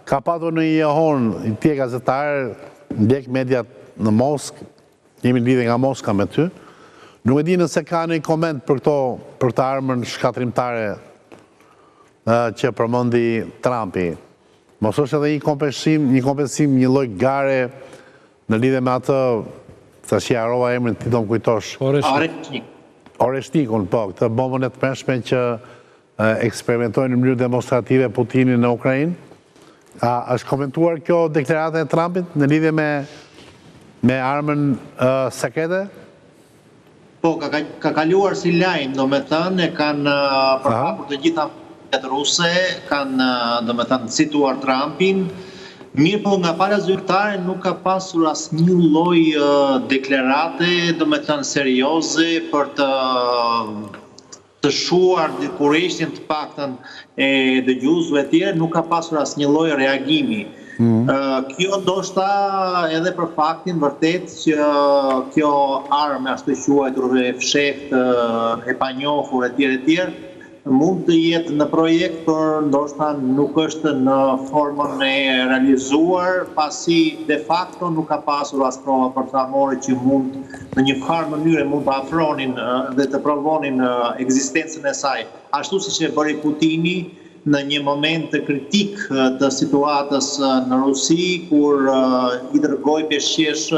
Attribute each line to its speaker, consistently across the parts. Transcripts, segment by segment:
Speaker 1: Ka patur në Jehon, i tje gazetarë, ndjek mediat në Moskë, jemi lidhe nga Moska me ty. Nuk e di nëse ka një koment për të armën shkatrimtare që përmendi Trumpi. Mos është edhe një kompensim, një lloj gare në lidhje me atë, tash ja harrova emrin, ti do më kujtosh. Oreshnikun, po, këtë bombën e tmerrshme që eksperimentojnë në mënyrë demonstrative Putinin në Ukrainë. A është komentuar kjo deklarata e Trumpit në lidhje me armën sekrete?
Speaker 2: Po, ka kaluar si lajm, domethënë e kanë përhapur të gjitha ruse, kanë domethënë cituar Trumpin. Mirë, po nga pala zyrtare nuk ka pasur asnjë lloj deklarate, domethënë serioze për të shuar kurreshtin të paktën e dëgjuesve të tjerë, nuk ka pasur asnjë lloj reagimi. Kjo ndoshta edhe për faktin vërtet që kjo armë ashtu quajtur e fshehtë, e panjohur etj. Mund të jetë në projekt, por ndoshta nuk është në formën e realizuar, pasi de facto nuk ka pasur as prova përthamore që mund në një farë mënyre mund të afronin dhe të provonin ekzistencën e saj. Ashtu siç e bëri Putini në një moment kritik të situatës në Rusi, kur i dërgoi peshqesh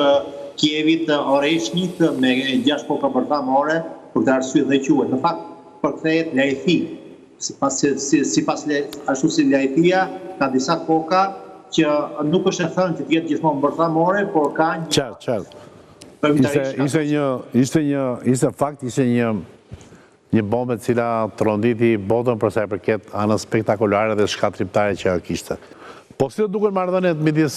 Speaker 2: Kievit Oreshnik me 6 koka përthamore, për të arsye dhe quhet. Në fakt, përkthehet lajthi. Sipas ashtu si lajthia, ka disa koka që nuk është e thënë që të jetë gjithmonë përthamore, por ka një...
Speaker 1: Ishte një bombë e cila tronditi botën për sa i përket anës spektakolare dhe shkatrimtare që kishte. Po si do duken marrëdhëniet midis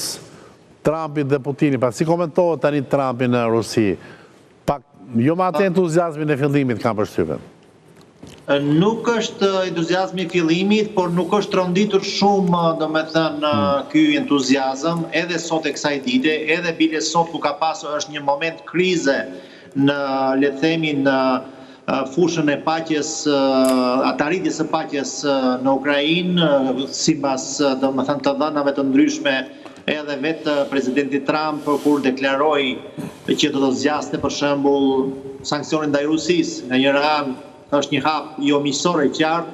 Speaker 1: Trumpit dhe Putinit, pa si komentohet tani Trumpi në Rusi? Pak jo me atë entuziazmin e fillimit kam përshtypjen.
Speaker 2: Nuk është entuziazmi i fillimit, por nuk është tronditur shumë, domethënë, ky entuziazëm, edhe sot e kësaj dite, edhe bile sot ku ka pasur është një moment krize në, le të themi, në fushën e paqes, arritjes së paqes në Ukrainë, sipas domethënë të dhënave të ndryshme, edhe vetë presidenti Trump kur deklaroi që do të zgjaste për shembull sanksionin ndaj Rusisë, në një anë është një hap jo miqësor e qartë,